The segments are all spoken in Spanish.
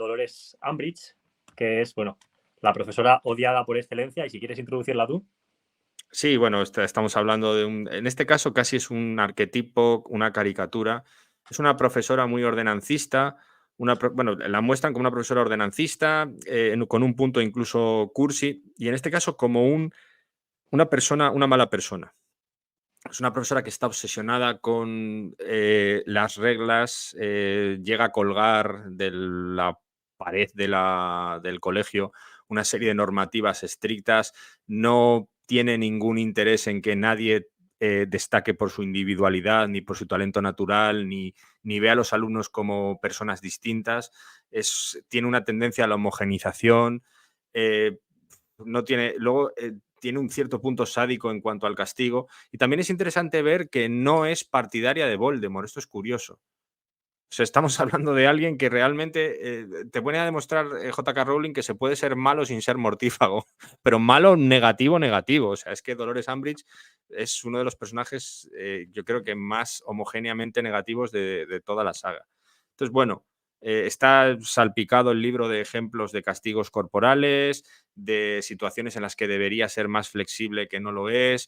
Dolores Umbridge, que es, bueno, la profesora odiada por excelencia, y si quieres introducirla tú. Sí, bueno, estamos hablando de en este caso casi es un arquetipo, una caricatura. Es una profesora muy ordenancista, bueno, la muestran como una profesora ordenancista, con un punto incluso cursi, y en este caso como una persona, una mala persona. Es una profesora que está obsesionada con las reglas, llega a colgar de la pared del colegio una serie de normativas estrictas, no tiene ningún interés en que nadie destaque por su individualidad, ni por su talento natural, ni ve a los alumnos como personas distintas. Tiene una tendencia a la homogenización, no tiene, luego tiene un cierto punto sádico en cuanto al castigo. Y también es interesante ver que no es partidaria de Voldemort. Esto es curioso. O sea, estamos hablando de alguien que realmente te pone a demostrar J.K. Rowling que se puede ser malo sin ser mortífago, pero malo negativo, negativo. O sea, es que Dolores Umbridge es uno de los personajes, yo creo que más homogéneamente negativos de toda la saga. Entonces, bueno, está salpicado el libro de ejemplos de castigos corporales, de situaciones en las que debería ser más flexible que no lo es,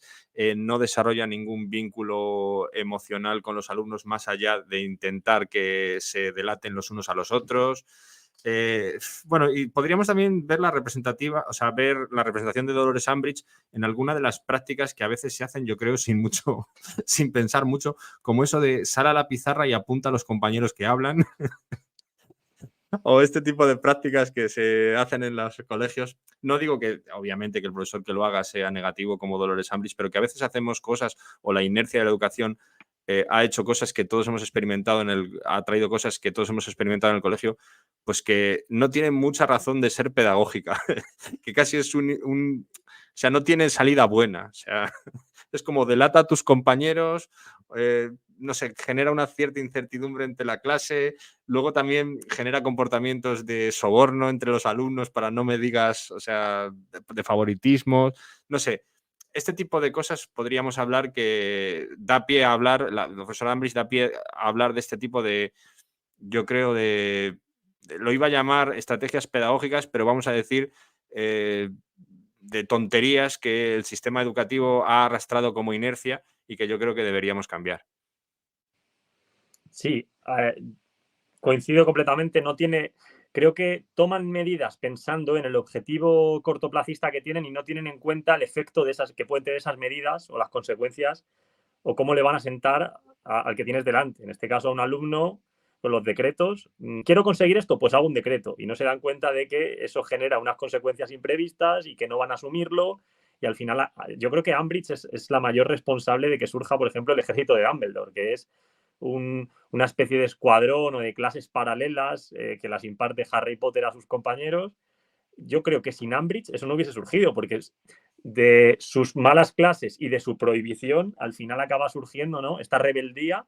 no desarrolla ningún vínculo emocional con los alumnos más allá de intentar que se delaten los unos a los otros. Bueno, y podríamos también ver ver la representación de Dolores Umbridge en alguna de las prácticas que a veces se hacen, yo creo, sin pensar mucho, como eso de sal a la pizarra y apunta a los compañeros que hablan. O este tipo de prácticas que se hacen en los colegios. No digo que, obviamente, que el profesor que lo haga sea negativo como Dolores Umbridge, pero que a veces hacemos cosas o la inercia de la educación ha hecho cosas que todos hemos experimentado ha traído cosas que todos hemos experimentado en el colegio, pues que no tienen mucha razón de ser pedagógica, que casi es o sea, no tiene salida buena. O sea, es como delata a tus compañeros, no sé, genera una cierta incertidumbre entre la clase, luego también genera comportamientos de soborno entre los alumnos para no me digas, o sea, de favoritismo, no sé. Este tipo de cosas podríamos hablar que da pie a hablar, la profesora Ambridge da pie a hablar de este tipo de, yo creo, lo iba a llamar estrategias pedagógicas, pero vamos a decir de tonterías que el sistema educativo ha arrastrado como inercia y que yo creo que deberíamos cambiar. Sí, coincido completamente. Creo que toman medidas pensando en el objetivo cortoplacista que tienen y no tienen en cuenta el efecto que pueden tener esas medidas o las consecuencias o cómo le van a sentar al que tienes delante. En este caso, a un alumno con los decretos. Quiero conseguir esto, pues hago un decreto. Y no se dan cuenta de que eso genera unas consecuencias imprevistas y que no van a asumirlo. Y al final, yo creo que Umbridge es la mayor responsable de que surja, por ejemplo, el ejército de Dumbledore, que es una especie de escuadrón o de clases paralelas que las imparte Harry Potter a sus compañeros. Yo creo que sin Umbridge eso no hubiese surgido, porque de sus malas clases y de su prohibición, al final acaba surgiendo, ¿no?, esta rebeldía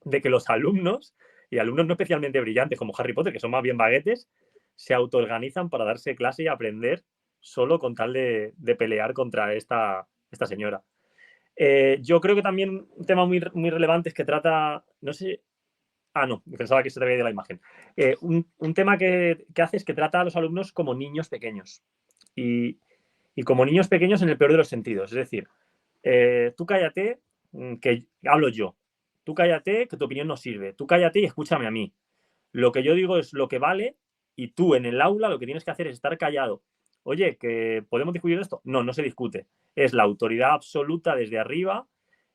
de que los alumnos, y alumnos no especialmente brillantes como Harry Potter, que son más bien baguetes, se autoorganizan para darse clase y aprender solo con tal de pelear contra esta señora. Yo creo que también un tema muy, muy relevante es que trata, no sé, no, pensaba que se te había ido la imagen. Un tema que hace es que trata a los alumnos como niños pequeños. Y como niños pequeños en el peor de los sentidos. Es decir, tú cállate, que hablo yo. Tú cállate, que tu opinión no sirve. Tú cállate y escúchame a mí. Lo que yo digo es lo que vale y tú en el aula lo que tienes que hacer es estar callado. Oye, ¿que podemos discutir esto? No, no se discute. Es la autoridad absoluta desde arriba,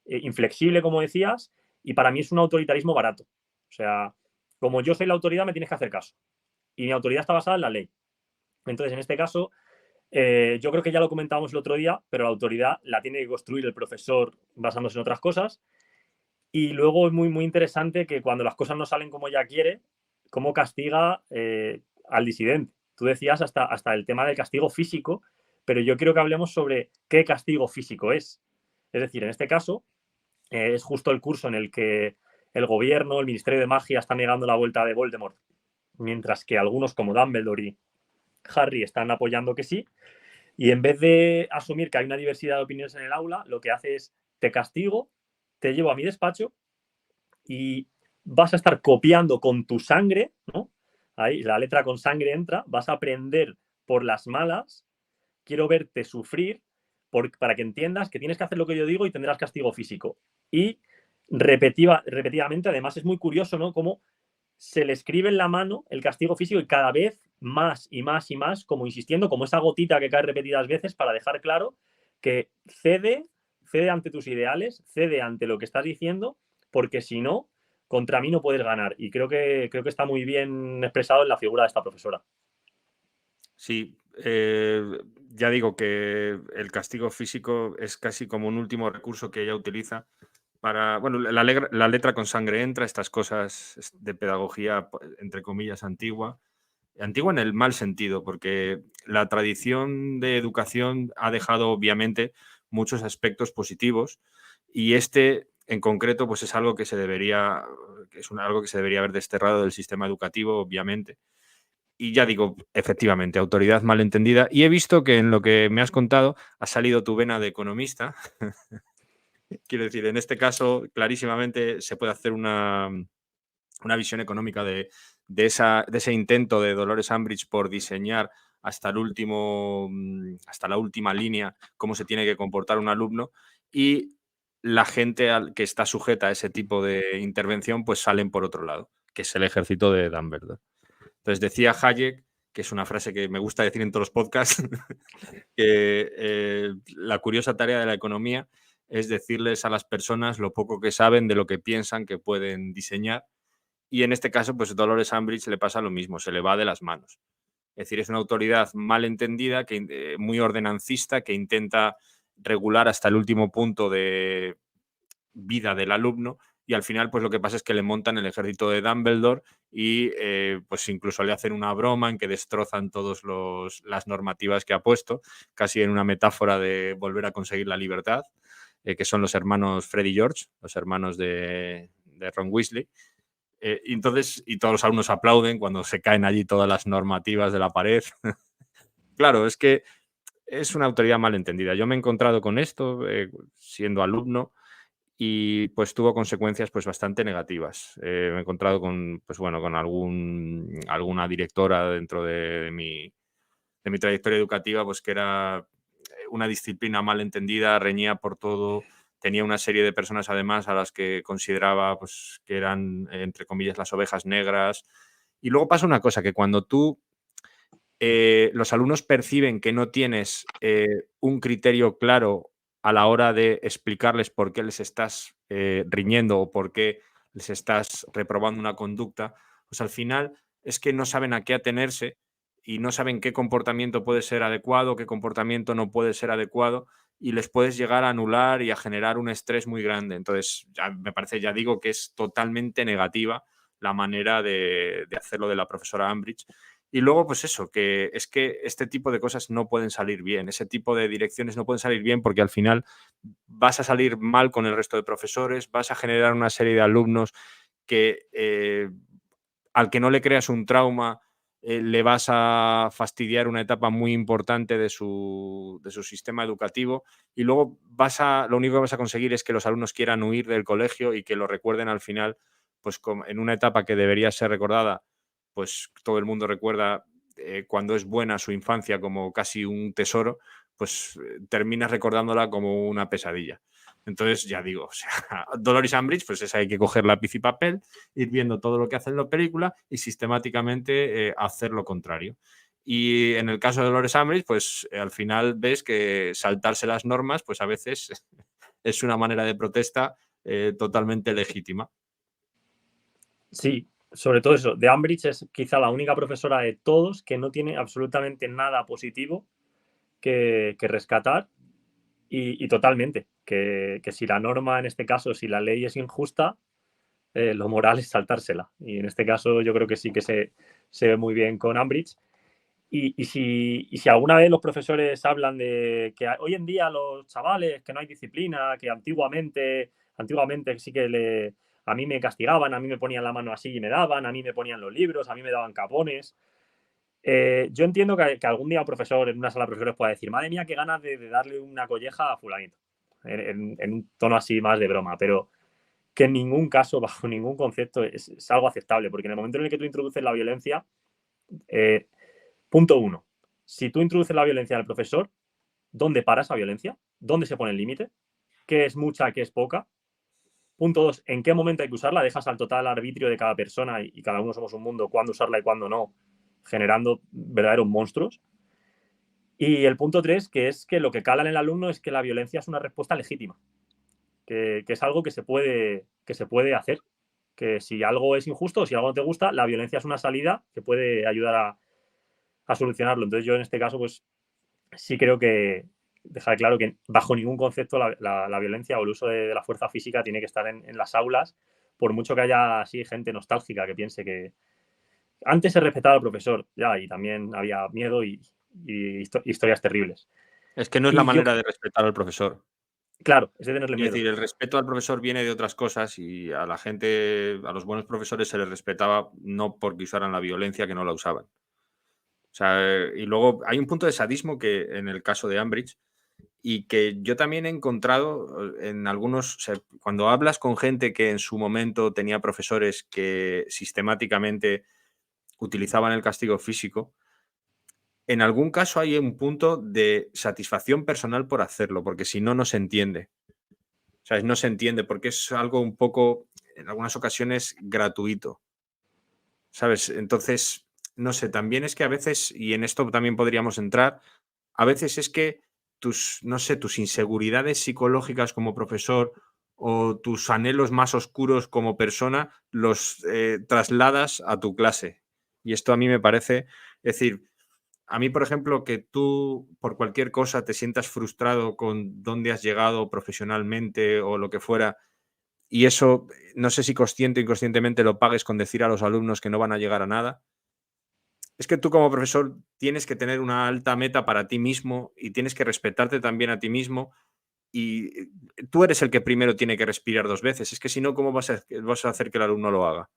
inflexible, como decías, y para mí es un autoritarismo barato. O sea, como yo soy la autoridad, me tienes que hacer caso. Y mi autoridad está basada en la ley. Entonces, en este caso, yo creo que ya lo comentábamos el otro día, pero la autoridad la tiene que construir el profesor basándose en otras cosas. Y luego es muy, muy interesante que cuando las cosas no salen como ella quiere, cómo castiga al disidente. Tú decías hasta el tema del castigo físico, pero yo quiero que hablemos sobre qué castigo físico es. Es decir, en este caso, es justo el curso en el que el gobierno, el Ministerio de Magia está negando la vuelta de Voldemort, mientras que algunos como Dumbledore y Harry están apoyando que sí. Y en vez de asumir que hay una diversidad de opiniones en el aula, lo que hace es te castigo, te llevo a mi despacho y vas a estar copiando con tu sangre, ¿no?, ahí la letra con sangre entra, vas a aprender por las malas, quiero verte sufrir para que entiendas que tienes que hacer lo que yo digo y tendrás castigo físico. Y repetidamente, además es muy curioso, ¿no? Cómo se le escribe en la mano el castigo físico y cada vez más y más y más, como insistiendo, como esa gotita que cae repetidas veces para dejar claro que cede ante tus ideales, cede ante lo que estás diciendo, porque si no, contra mí no puedes ganar. Y creo que está muy bien expresado en la figura de esta profesora. Sí, ya digo que el castigo físico es casi como un último recurso que ella utiliza para, bueno, la letra con sangre entra, estas cosas de pedagogía, entre comillas, antigua. Antigua en el mal sentido, porque la tradición de educación ha dejado obviamente muchos aspectos positivos y este en concreto pues es algo que se debería, algo que se debería haber desterrado del sistema educativo, obviamente. Y ya digo, efectivamente, autoridad malentendida. Y he visto que en lo que me has contado ha salido tu vena de economista. Quiero decir, en este caso, clarísimamente se puede hacer una visión económica de ese intento de Dolores Umbridge por diseñar hasta hasta la última línea cómo se tiene que comportar un alumno, y la gente que está sujeta a ese tipo de intervención pues salen por otro lado, que es el ejército de Dumbledore. Entonces decía Hayek, que es una frase que me gusta decir en todos los podcasts, que la curiosa tarea de la economía es decirles a las personas lo poco que saben de lo que piensan que pueden diseñar. Y en este caso, pues Dolores Umbridge le pasa lo mismo, se le va de las manos. Es decir, es una autoridad mal entendida, muy ordenancista, que intenta regular hasta el último punto de vida del alumno, y al final pues lo que pasa es que le montan el ejército de Dumbledore y pues incluso le hacen una broma en que destrozan todas las normativas que ha puesto, casi en una metáfora de volver a conseguir la libertad, que son los hermanos Fred y George, los hermanos de Ron Weasley. Y todos los alumnos aplauden cuando se caen allí todas las normativas de la pared. Claro, es que es una autoridad mal entendida. Yo me he encontrado con esto siendo alumno y pues tuvo consecuencias pues bastante negativas. Me he encontrado con, pues bueno, con alguna directora dentro de mi trayectoria educativa, pues que era una disciplina mal entendida, reñía por todo, tenía una serie de personas además a las que consideraba pues, que eran, entre comillas, las ovejas negras. Y luego pasa una cosa, que cuando los alumnos perciben que no tienes un criterio claro a la hora de explicarles por qué les estás riñendo o por qué les estás reprobando una conducta, pues al final es que no saben a qué atenerse y no saben qué comportamiento puede ser adecuado, qué comportamiento no puede ser adecuado, y les puedes llegar a anular y a generar un estrés muy grande. Entonces, me parece, ya digo, que es totalmente negativa la manera de hacerlo de la profesora Umbridge. Y luego, pues eso, que es que este tipo de cosas no pueden salir bien, ese tipo de direcciones no pueden salir bien porque al final vas a salir mal con el resto de profesores, vas a generar una serie de alumnos que al que no le creas un trauma, le vas a fastidiar una etapa muy importante de su sistema educativo, y luego lo único que vas a conseguir es que los alumnos quieran huir del colegio y que lo recuerden al final, pues en una etapa que debería ser recordada, pues todo el mundo recuerda cuando es buena su infancia como casi un tesoro, pues terminas recordándola como una pesadilla. Entonces, ya digo, o sea, Dolores Umbridge, pues esa hay que coger lápiz y papel, ir viendo todo lo que hace en la película y sistemáticamente hacer lo contrario. Y en el caso de Dolores Umbridge, pues al final ves que saltarse las normas, pues a veces es una manera de protesta totalmente legítima. Sí, sobre todo eso. De Umbridge es quizá la única profesora de todos que no tiene absolutamente nada positivo que rescatar y totalmente. Que si la norma, en este caso, si la ley es injusta, lo moral es saltársela. Y en este caso yo creo que sí que se ve muy bien con Umbridge. Si alguna vez los profesores hablan de que hoy en día los chavales, que no hay disciplina, que antiguamente sí que a mí me castigaban, a mí me ponían la mano así y me daban, a mí me ponían los libros, a mí me daban capones. Yo entiendo que algún día un profesor en una sala de profesores pueda decir, madre mía, qué ganas de darle una colleja a fulanito, en un tono así más de broma, pero que en ningún caso, bajo ningún concepto, es algo aceptable, porque en el momento en el que tú introduces la violencia, Punto 1. Si tú introduces la violencia al profesor, ¿dónde para esa violencia? ¿Dónde se pone el límite? ¿Qué es mucha, qué es poca? Punto 2. ¿En qué momento hay que usarla? Dejas al total arbitrio de cada persona y cada uno somos un mundo, cuándo usarla y cuándo no, generando verdaderos monstruos. Y el punto 3, que es que lo que cala en el alumno es que la violencia es una respuesta legítima, que es algo que se puede hacer. Que si algo es injusto o si algo no te gusta, la violencia es una salida que puede ayudar a solucionarlo. Entonces yo en este caso, pues sí creo que dejar claro que bajo ningún concepto la violencia o el uso de la fuerza física tiene que estar en las aulas, por mucho que haya así gente nostálgica que piense que antes se respetaba al profesor, ya, y también había miedo y historias terribles. Es que no es la Y yo, manera de respetar al profesor. claro, es de tenerle Quiero miedo. decir, el respeto al profesor viene de otras cosas y a la gente, a los buenos profesores se les respetaba no porque usaran la violencia, que no la usaban. O sea, y luego hay un punto de sadismo que en el caso de Ambridge y que yo también he encontrado en algunos, o sea, cuando hablas con gente que en su momento tenía profesores que sistemáticamente utilizaban el castigo físico, en algún caso hay un punto de satisfacción personal por hacerlo, porque si no, no se entiende. O sea, no se entiende porque es algo un poco, en algunas ocasiones, gratuito. ¿Sabes? Entonces, no sé, también es que a veces, y en esto también podríamos entrar, a veces es que tus, no sé, tus inseguridades psicológicas como profesor o tus anhelos más oscuros como persona los trasladas a tu clase. Y esto a mí me parece, es decir, a mí, por ejemplo, que tú por cualquier cosa te sientas frustrado con dónde has llegado profesionalmente o lo que fuera, y eso, no sé si consciente o inconscientemente lo pagues con decir a los alumnos que no van a llegar a nada. Es que tú como profesor tienes que tener una alta meta para ti mismo y tienes que respetarte también a ti mismo y tú eres el que primero tiene que respirar 2 veces. Es que si no, ¿cómo vas a hacer que el alumno lo haga?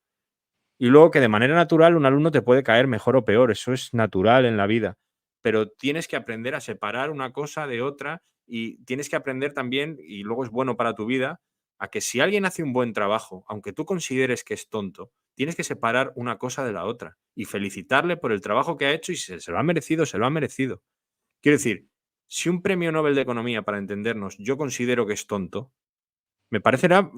Y luego que de manera natural un alumno te puede caer mejor o peor, eso es natural en la vida, pero tienes que aprender a separar una cosa de otra y tienes que aprender también, y luego es bueno para tu vida, a que si alguien hace un buen trabajo, aunque tú consideres que es tonto, tienes que separar una cosa de la otra y felicitarle por el trabajo que ha hecho y si se lo ha merecido, se lo ha merecido. Quiero decir, si un premio Nobel de Economía, para entendernos, yo considero que es tonto, me parecerá,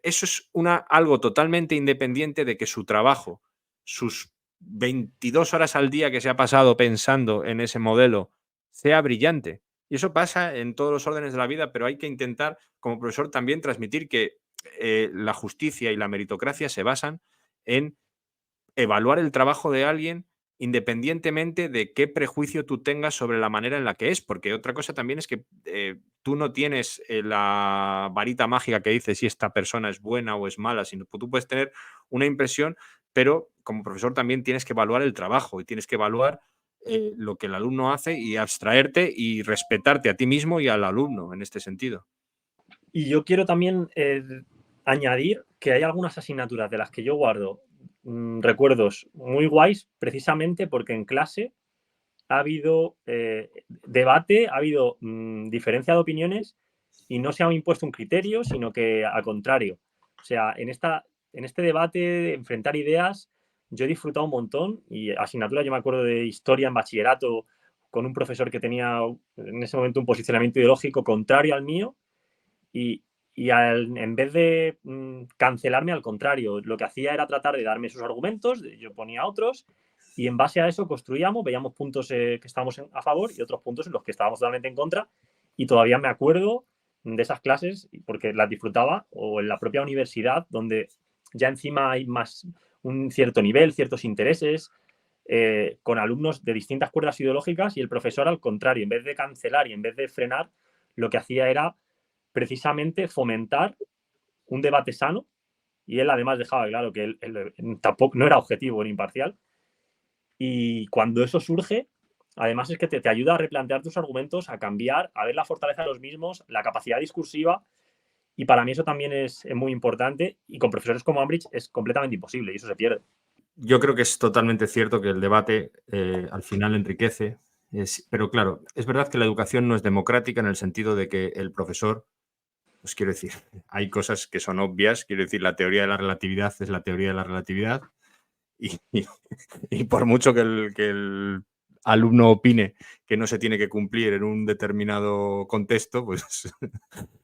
eso es algo totalmente independiente de que su trabajo, sus 22 horas al día que se ha pasado pensando en ese modelo, sea brillante. Y eso pasa en todos los órdenes de la vida, pero hay que intentar, como profesor, también transmitir que la justicia y la meritocracia se basan en evaluar el trabajo de alguien independientemente de qué prejuicio tú tengas sobre la manera en la que es, porque otra cosa también es que tú no tienes la varita mágica que dice si esta persona es buena o es mala, sino que tú puedes tener una impresión, pero como profesor también tienes que evaluar el trabajo y tienes que evaluar lo que el alumno hace y abstraerte y respetarte a ti mismo y al alumno en este sentido. Y yo quiero también añadir que hay algunas asignaturas de las que yo guardo recuerdos muy guays, precisamente porque en clase ha habido debate, ha habido diferencia de opiniones y no se ha impuesto un criterio, sino que al contrario. O sea, en este debate, de enfrentar ideas, yo he disfrutado un montón y asignatura, yo me acuerdo de historia en bachillerato con un profesor que tenía en ese momento un posicionamiento ideológico contrario al mío y, en vez de cancelarme, al contrario, lo que hacía era tratar de darme sus argumentos, yo ponía otros, y en base a eso construíamos, veíamos puntos que estábamos a favor y otros puntos en los que estábamos totalmente en contra, y todavía me acuerdo de esas clases porque las disfrutaba, o en la propia universidad, donde ya encima hay más un cierto nivel, ciertos intereses, con alumnos de distintas cuerdas ideológicas, y el profesor, al contrario, en vez de cancelar y en vez de frenar, lo que hacía era precisamente fomentar un debate sano, y él además dejaba claro que él tampoco no era objetivo ni imparcial, y cuando eso surge, además es que te ayuda a replantear tus argumentos, a cambiar, a ver la fortaleza de los mismos, la capacidad discursiva, y para mí eso también es muy importante, y con profesores como Ambridge es completamente imposible y eso se pierde. Yo creo que es totalmente cierto que el debate al final enriquece, pero claro, es verdad que la educación no es democrática en el sentido de que el profesor, pues quiero decir, hay cosas que son obvias, quiero decir, la teoría de la relatividad es la teoría de la relatividad y, y por mucho que el alumno opine que no se tiene que cumplir en un determinado contexto, pues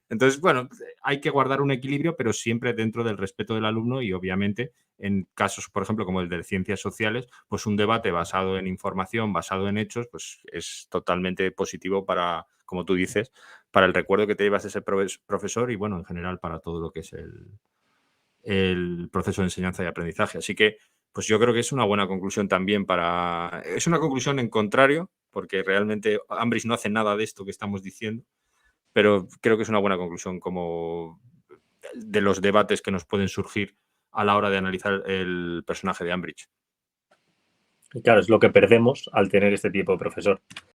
entonces, bueno, hay que guardar un equilibrio, pero siempre dentro del respeto del alumno y obviamente en casos, por ejemplo, como el de ciencias sociales, pues un debate basado en información, basado en hechos, pues es totalmente positivo para, como tú dices, para el recuerdo que te llevas de ese profesor y, bueno, en general para todo lo que es el proceso de enseñanza y aprendizaje. Así que, pues yo creo que es una buena conclusión también para... Es una conclusión en contrario, porque realmente Ambridge no hace nada de esto que estamos diciendo, pero creo que es una buena conclusión como de los debates que nos pueden surgir a la hora de analizar el personaje de Ambridge. Y claro, es lo que perdemos al tener este tipo de profesor.